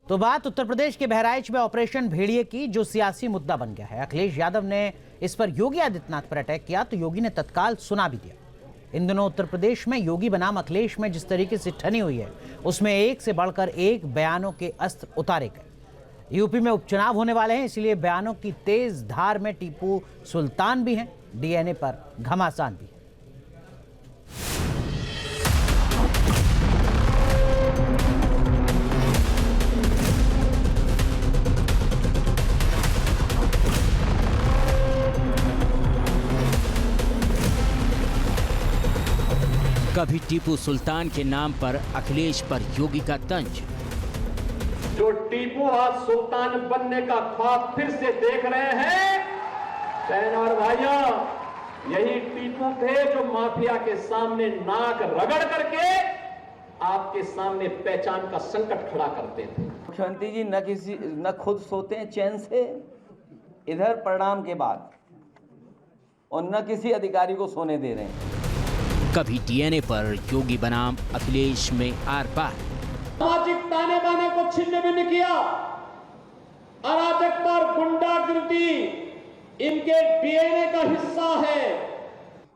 तो बात उत्तर प्रदेश के बहराइच में ऑपरेशन भेड़िए की, जो सियासी मुद्दा बन गया है। अखिलेश यादव ने इस पर योगी आदित्यनाथ पर अटैक किया तो योगी ने तत्काल सुना भी दिया। इन दिनों उत्तर प्रदेश में योगी बनाम अखिलेश में जिस तरीके से ठनी हुई है, उसमें एक से बढ़कर एक बयानों के अस्त्र उतारे गए। यूपी में उपचुनाव होने वाले हैं, इसलिए बयानों की तेज धार में टीपू सुल्तान भी हैं, डीएनए पर घमासान भी है। कभी टीपू सुल्तान के नाम पर अखिलेश पर योगी का तंज। जो टीपू आज सुल्तान बनने का ख्वाब फिर से देख रहे हैं, बहन और भाइयों, यही टीपू थे जो माफिया के सामने नाक रगड़ करके आपके सामने पहचान का संकट खड़ा करते थे। मुख्यमंत्री जी न खुद सोते हैं चैन से इधर परिणाम के बाद, और न किसी अधिकारी को सोने दे रहे हैं। कभी डीएनए पर योगी बनाम अखिलेश में आर पार। सामाजिक ताने बाने को छिन्न भिन्न किया, अराजकता और गुंडागिर्दी इनके डीएनए का हिस्सा है।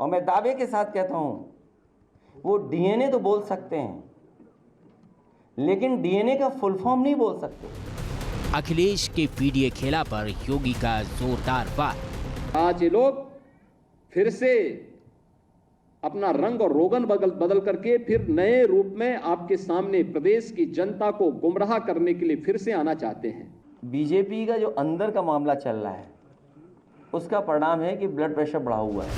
और मैं दावे के साथ कहता हूं, वो डीएनए तो बोल सकते हैं, लेकिन डीएनए का फुल फॉर्म नहीं बोल सकते। अखिलेश के पीडीए खेला पर योगी का जोरदार वार। आज ये लोग फिर से अपना रंग और रोगन बदल करके फिर नए रूप में आपके सामने प्रदेश की जनता को गुमराह करने के लिए फिर से आना चाहते हैं। बीजेपी का जो अंदर का मामला चल रहा है, उसका परिणाम है कि ब्लड प्रेशर बढ़ा हुआ है।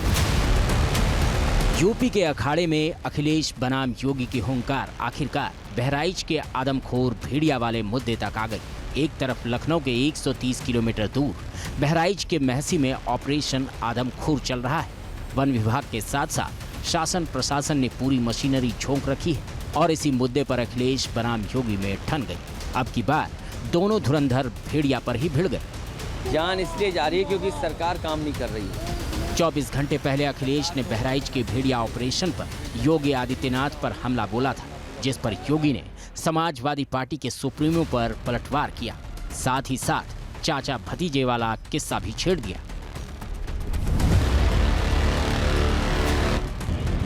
यूपी के अखाड़े में अखिलेश बनाम योगी की हुंकार आखिरकार बहराइच के आदमखोर भेड़िया वाले मुद्दे तक आ गई। एक तरफ लखनऊ के 130 किलोमीटर दूर बहराइच के महसी में ऑपरेशन आदमखोर चल रहा है। वन विभाग के साथ साथ शासन प्रशासन ने पूरी मशीनरी झोंक रखी है और इसी मुद्दे पर अखिलेश बनाम योगी में ठन गई। अब की बार दोनों धुरंधर भेड़िया पर ही भिड़ गए। जान इसलिए जा रही है क्योंकि सरकार काम नहीं कर रही है। 24 घंटे पहले अखिलेश ने बहराइच के भेड़िया ऑपरेशन पर योगी आदित्यनाथ पर हमला बोला था, जिस पर योगी ने समाजवादी पार्टी के सुप्रीमो पर पलटवार किया। साथ ही साथ चाचा भतीजे वाला किस्सा भी छेड़ दिया।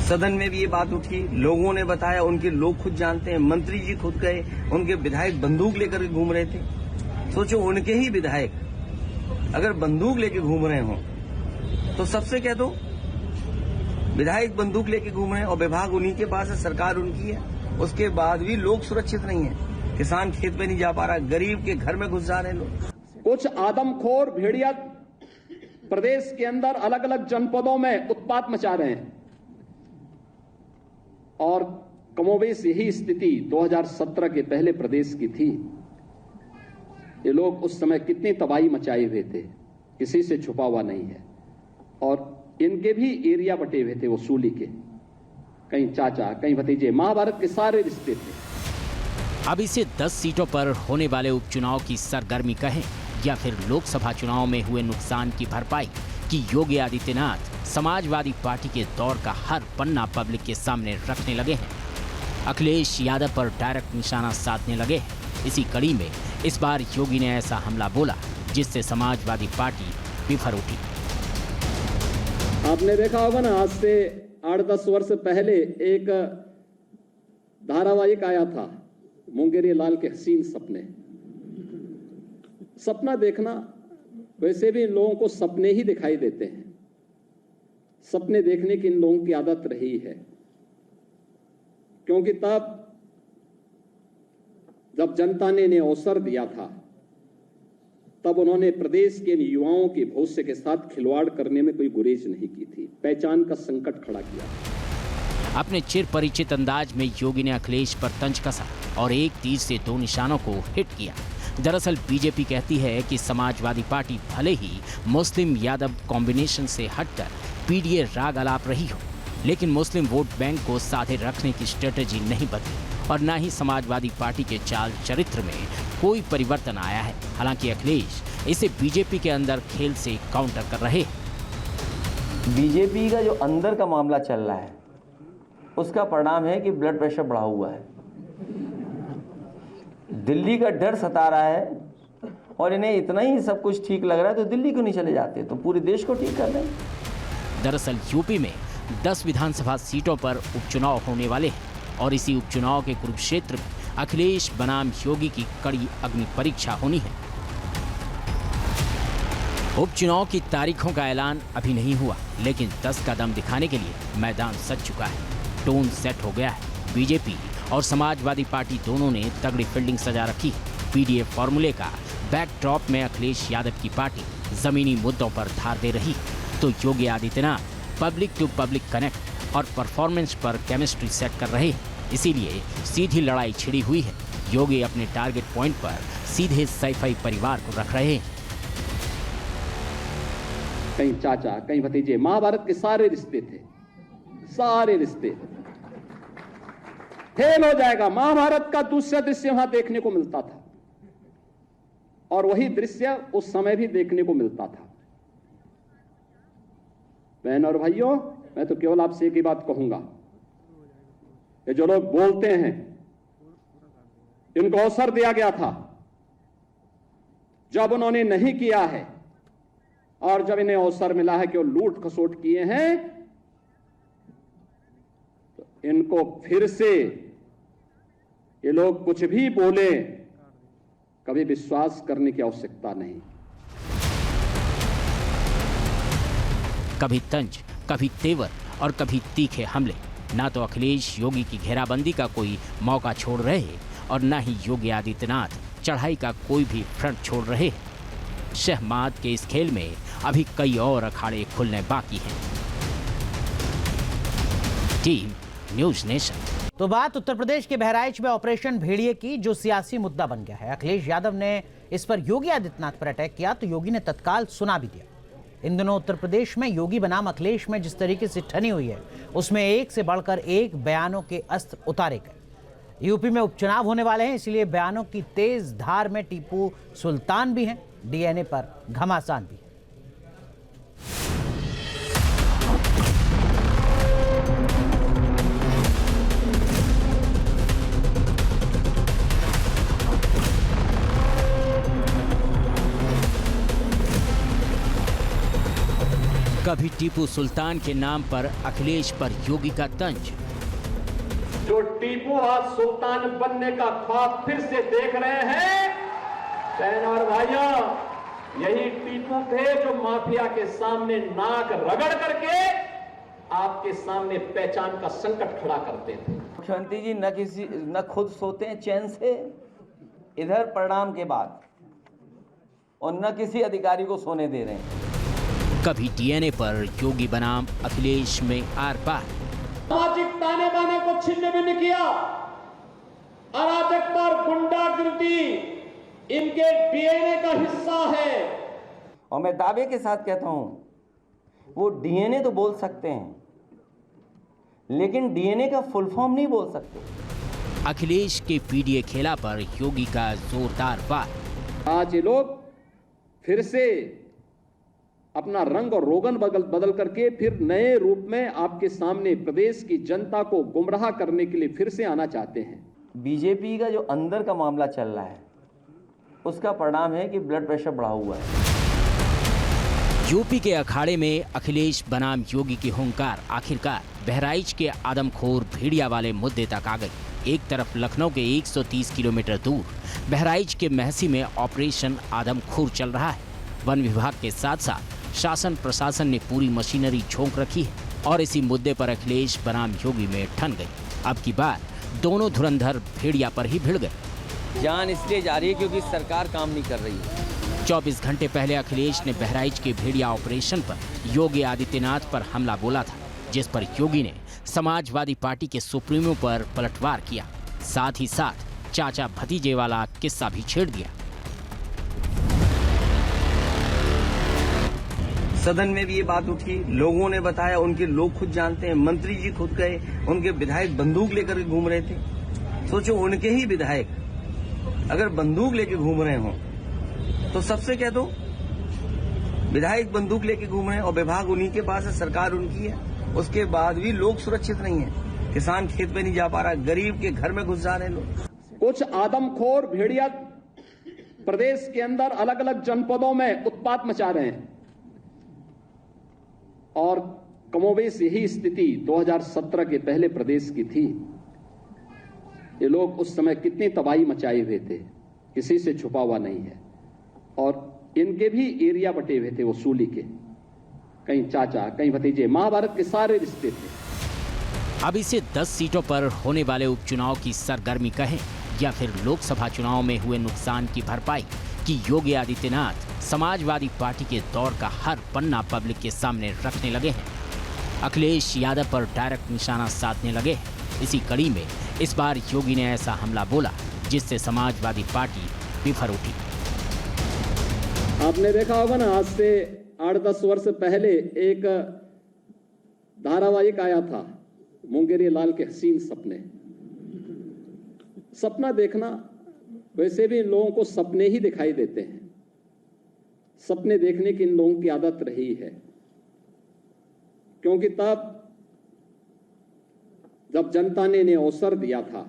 सदन में भी ये बात उठी, लोगों ने बताया, उनके लोग खुद जानते हैं, मंत्री जी खुद गए, उनके विधायक बंदूक लेकर घूम रहे थे। सोचो, उनके ही विधायक अगर बंदूक लेके घूम रहे हो तो सबसे कह दो विधायक बंदूक लेके घूम रहे हैं और विभाग उन्हीं के पास है, सरकार उनकी है, उसके बाद भी लोग सुरक्षित नहीं है। किसान खेत में नहीं जा पा रहा, गरीब के घर में घुस जा रहे लोग। कुछ आदमखोर भेड़िया प्रदेश के अंदर अलग अलग जनपदों में उत्पात मचा रहे हैं और कमोबेश यही स्थिति 2017 के पहले प्रदेश की थी। ये लोग उस समय कितनी तबाही मचाए हुए थे, किसी से छुपा हुआ नहीं है। और इनके भी एरिया बटे हुए थे वसूली के, कहीं चाचा कहीं भतीजे, महाभारत के सारे रिश्ते थे। अब इसे 10 सीटों पर होने वाले उपचुनाव की सरगर्मी कहें या फिर लोकसभा चुनाव में हुए नुकसान की भरपाई कि योगी आदित्यनाथ समाजवादी पार्टी के दौर का हर पन्ना पब्लिक के सामने रखने लगे हैं। अखिलेश यादव पर डायरेक्ट निशाना साधने लगे हैं। इसी कड़ी में इस बार योगी ने ऐसा हमला बोला जिससे समाजवादी पार्टी बिफर उठी। आपने देखा होगा ना, आज से 8-10 वर्ष पहले एक धारावाहिक आया था, मुंगेरी लाल के हसीन सपने। सपना देखना, वैसे भी इन लोगों को सपने ही दिखाई देते हैं। सपने देखने की इन लोगों की आदत रही है, क्योंकि तब जब जनता ने इन्हें अवसर दिया था, तब उन्होंने प्रदेश के युवाओं के भविष्य के साथ खिलवाड़ करने में कोई गुरेज नहीं की थी, पहचान का संकट खड़ा किया। अपने चिर परिचित अंदाज में योगी ने अखिलेश पर तंज कसा और एक तीर से 2 निशानों को हिट किया। दरअसल बीजेपी कहती है कि समाजवादी पार्टी भले ही मुस्लिम यादव कॉम्बिनेशन से हटकर पीडीए राग अलाप रही हो, लेकिन मुस्लिम वोट बैंक को साधे रखने की स्ट्रेटेजी नहीं बदली और न ही समाजवादी पार्टी के चाल चरित्र में कोई परिवर्तन आया है। हालांकि अखिलेश इसे बीजेपी के अंदर खेल से काउंटर कर रहे हैं। बीजेपी का जो अंदर का मामला चल रहा है, उसका परिणाम है कि ब्लड प्रेशर बढ़ा हुआ है। दिल्ली का डर सता रहा है और इन्हें इतना ही सब कुछ ठीक लग रहा है तो दिल्ली क्यों नहीं चले जाते, तो पूरे देश को ठीक कर लें। दरअसल यूपी में 10 विधानसभा सीटों पर उपचुनाव होने वाले हैं और इसी उपचुनाव के कुरुक्षेत्र में अखिलेश बनाम योगी की कड़ी अग्नि परीक्षा होनी है। उपचुनाव की तारीखों का ऐलान अभी नहीं हुआ, लेकिन 10 का दम दिखाने के लिए मैदान सज चुका है। टोन सेट हो गया है। बीजेपी और समाजवादी पार्टी दोनों ने तगड़ी फील्डिंग सजा रखी है। पीडीए फॉर्मूले का बैकड्रॉप में अखिलेश यादव की पार्टी जमीनी मुद्दों पर धार दे रही है, तो Yogi Adityanath public to public connect और परफॉर्मेंस पर केमिस्ट्री सेट कर रहे हैं। इसीलिए सीधी लड़ाई छिड़ी हुई है। योगी अपने टारगेट पॉइंट पर सीधे सैफई परिवार को रख रहे हैं। कहीं चाचा, कहीं भतीजे, महाभारत के सारे रिश्ते थे, सारे रिश्ते फेल हो जाएगा। महाभारत का दूसरा दृश्य वहां देखने को मिलता था और वही दृश्य उस समय भी देखने को मिलता था। बहन और भाइयों, मैं तो केवल आपसे एक ही बात कहूंगा कि जो लोग बोलते हैं इनको अवसर दिया गया था, जब उन्होंने नहीं किया है और जब इन्हें अवसर मिला है कि वो लूट खसोट किए हैं, तो इनको फिर से ये लोग कुछ भी बोले, कभी विश्वास करने की आवश्यकता नहीं। कभी तंज, कभी तेवर और कभी तीखे हमले। ना तो अखिलेश योगी की घेराबंदी का कोई मौका छोड़ रहे हैं और ना ही योगी आदित्यनाथ चढ़ाई का कोई भी फ्रंट छोड़ रहे हैं। शहमाद के इस खेल में अभी कई और अखाड़े खुलने बाकी हैं। Team news nation. तो बात उत्तर प्रदेश के बहराइच में ऑपरेशन भेड़िए की, जो सियासी मुद्दा बन गया है। अखिलेश यादव ने इस पर योगी आदित्यनाथ पर अटैक किया तो योगी ने तत्काल सुना भी दिया। इन दिनों उत्तर प्रदेश में योगी बनाम अखिलेश में जिस तरीके से ठनी हुई है, उसमें एक से बढ़कर एक बयानों के अस्त्र उतारे गए। यूपी में उपचुनाव होने वाले हैं, इसलिए बयानों की तेज धार में टीपू सुल्तान भी हैं, डीएनए पर घमासान भी। कभी टीपू सुल्तान के नाम पर अखिलेश पर योगी का तंज। जो टीपू आज सुल्तान बनने का ख्वाब फिर से देख रहे हैं, बहन और भाइयों, यही टीपू थे जो माफिया के सामने नाक रगड़ करके आपके सामने पहचान का संकट खड़ा करते थे। मुख्यमंत्री जी न खुद सोते हैं चैन से इधर परिणाम के बाद, और न किसी अधिकारी को सोने दे रहे हैं। कभी डीएनए पर योगी बनाम अखिलेश में आर पार। सामाजिक ताने बाने को छिन्न भिन्न किया, अराजकता और गुंडागिर्दी इनके डीएनए का हिस्सा है। और मैं दावे के साथ कहता हूं, वो डीएनए तो बोल सकते हैं, लेकिन डीएनए का फुल फॉर्म नहीं बोल सकते। अखिलेश के पीडीए खेला पर योगी का जोरदार वार। आज ये लोग फिर से अपना रंग और रोगन बदल करके फिर नए रूप में आपके सामने प्रदेश की जनता को गुमराह करने के लिए फिर से आना चाहते हैं। बीजेपी का जो अंदर का मामला चल रहा है, उसका परिणाम है कि ब्लड प्रेशर बढ़ा हुआ है। यूपी के अखाड़े में अखिलेश बनाम योगी की हुंकार आखिरकार बहराइच के आदमखोर भेड़िया वाले मुद्दे तक आ गई। एक तरफ लखनऊ के 130 किलोमीटर दूर बहराइच के महसी में ऑपरेशन आदमखोर चल रहा है। वन विभाग के साथ साथ शासन प्रशासन ने पूरी मशीनरी झोंक रखी है और इसी मुद्दे पर अखिलेश बनाम योगी में ठन गई। अब की बार दोनों धुरंधर भेड़िया पर ही भिड़ गए। जान इसलिए जा रही है क्योंकि सरकार काम नहीं कर रही है। 24 घंटे पहले अखिलेश ने बहराइच के भेड़िया ऑपरेशन पर योगी आदित्यनाथ पर हमला बोला था, जिस पर योगी ने समाजवादी पार्टी के सुप्रीमो पर पलटवार किया। साथ ही साथ चाचा भतीजे वाला किस्सा भी छेड़ दिया। सदन में भी ये बात उठी, लोगों ने बताया, उनके लोग खुद जानते हैं, मंत्री जी खुद गए, उनके विधायक बंदूक लेकर घूम रहे थे। सोचो, उनके ही विधायक अगर बंदूक लेके घूम रहे हों तो सबसे कह दो विधायक बंदूक लेके घूम रहे हैं और विभाग उन्हीं के पास है, सरकार उनकी है, उसके बाद भी लोग सुरक्षित नहीं है। किसान खेत पे नहीं जा पा रहा, गरीब के घर में घुस जा रहे हैं लोग। कुछ आदमखोर भेड़िया प्रदेश के अंदर अलग अलग जनपदों में उत्पात मचा रहे हैं और कमोबेश यही स्थिति 2017 के पहले प्रदेश की थी। ये लोग उस समय कितनी तबाही मचाए हुए थे, किसी से छुपा हुआ नहीं है। और इनके भी एरिया बटे हुए थे वसूली के, कहीं चाचा कहीं भतीजे, महाभारत के सारे रिश्ते थे। अब इसे 10 सीटों पर होने वाले उपचुनाव की सरगर्मी कहें या फिर लोकसभा चुनाव में हुए नुकसान की भरपाई कि योगी आदित्यनाथ समाजवादी पार्टी के दौर का हर पन्ना पब्लिक के सामने रखने लगे हैं। अखिलेश यादव पर डायरेक्ट निशाना साधने लगे हैं। इसी कड़ी में इस बार योगी ने ऐसा हमला बोला जिससे समाजवादी पार्टी बिफर उठी। आपने देखा होगा ना, आज से 8-10 वर्ष पहले एक धारावाहिक आया था, मुंगेरी लाल के हसीन सपने। सपना देखना, वैसे भी इन लोगों को सपने ही दिखाई देते हैं। सपने देखने की इन लोगों की आदत रही है, क्योंकि तब जब जनता ने इन्हें अवसर दिया था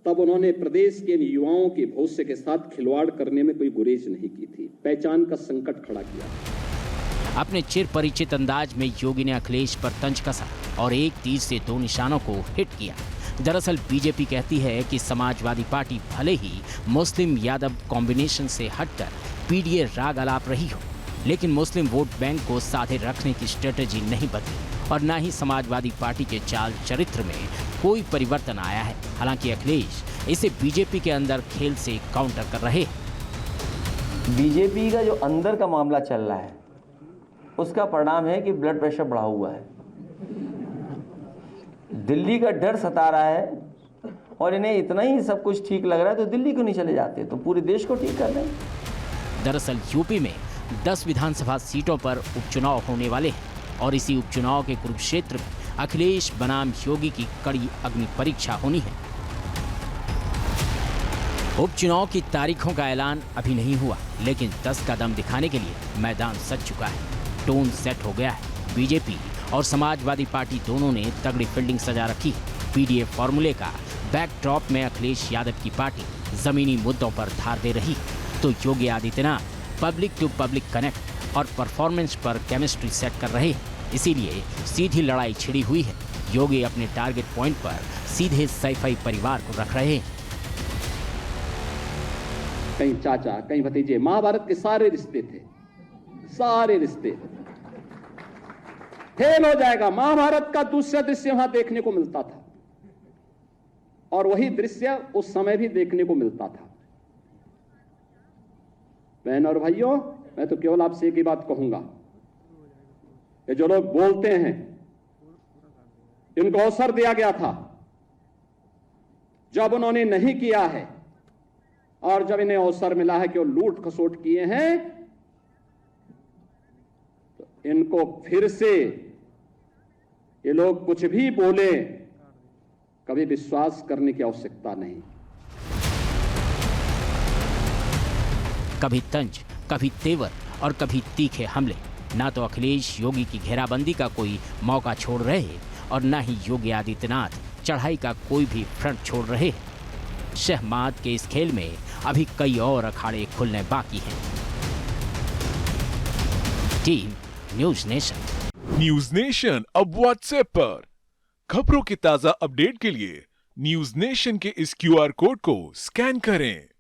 तब उन्होंने प्रदेश के युवाओं के भविष्य के साथ खिलवाड़ करने में कोई गुरेज नहीं की थी, पहचान का संकट खड़ा किया। अपने चिर परिचित अंदाज में योगी ने अखिलेश पर तंज कसा और एक तीर से दो निशानों को हिट किया। दरअसल बीजेपी कहती है कि समाजवादी पार्टी भले ही मुस्लिम यादव कॉम्बिनेशन से हटकर पीडीए राग अलाप रही हो, लेकिन मुस्लिम वोट बैंक को साधे रखने की स्ट्रेटजी नहीं बदली और न ही समाजवादी पार्टी के चाल चरित्र में कोई परिवर्तन आया है। हालांकि अखिलेश इसे बीजेपी के अंदर खेल से काउंटर कर रहे हैं। बीजेपी का जो अंदर का मामला चल रहा है उसका परिणाम है कि ब्लड प्रेशर बढ़ा हुआ है। दिल्ली का डर सता रहा है और इन्हें इतना ही सब कुछ ठीक लग रहा है तो दिल्ली क्यों नहीं चले जाते, तो पूरे देश को ठीक कर रहे हैं। दरअसल यूपी में 10 विधानसभा सीटों पर उपचुनाव होने वाले हैं और इसी उपचुनाव के कुरुक्षेत्र में अखिलेश बनाम योगी की कड़ी अग्नि परीक्षा होनी है। उपचुनाव की तारीखों का ऐलान अभी नहीं हुआ, लेकिन 10 का दम दिखाने के लिए मैदान सज चुका है। टोन सेट हो गया है। बीजेपी और समाजवादी पार्टी दोनों ने तगड़ी फील्डिंग सजा रखी है। पीडीए फॉर्मूले का बैकड्रॉप में अखिलेश यादव की पार्टी जमीनी मुद्दों पर धार दे रही है, तो Yogi Adityanath public to public connect और परफॉर्मेंस पर केमिस्ट्री सेट कर रहे हैं। इसीलिए सीधी लड़ाई छिड़ी हुई है। योगी अपने टारगेट पॉइंट पर सीधे सैफई परिवार को रख रहे हैं। कहीं चाचा कहीं भतीजे, महाभारत के सारे रिश्ते थे, सारे रिश्ते फेल हो जाएगा। महाभारत का दूसरा दृश्य वहां देखने को मिलता था और वही दृश्य उस समय भी देखने को मिलता था। बहन और भाइयों, मैं तो केवल आपसे एक ही बात कहूंगा, ये जो लोग बोलते हैं इनको अवसर दिया गया था, जब उन्होंने नहीं किया है और जब इन्हें अवसर मिला है कि वो लूट खसोट किए हैं, तो इनको फिर से ये लोग कुछ भी बोले, कभी विश्वास करने की आवश्यकता नहीं। कभी तंज, कभी तेवर और कभी तीखे हमले। ना तो अखिलेश योगी की घेराबंदी का कोई मौका छोड़ रहे हैं और ना ही योगी आदित्यनाथ चढ़ाई का कोई भी फ्रंट छोड़ रहे हैं। शहमाद के इस खेल में अभी कई और अखाड़े खुलने बाकी हैं। Team news nation. News nation अब व्हाट्सएप पर। खबरों के ताजा अपडेट के लिए न्यूज नेशन के इस QR कोड को स्कैन करें।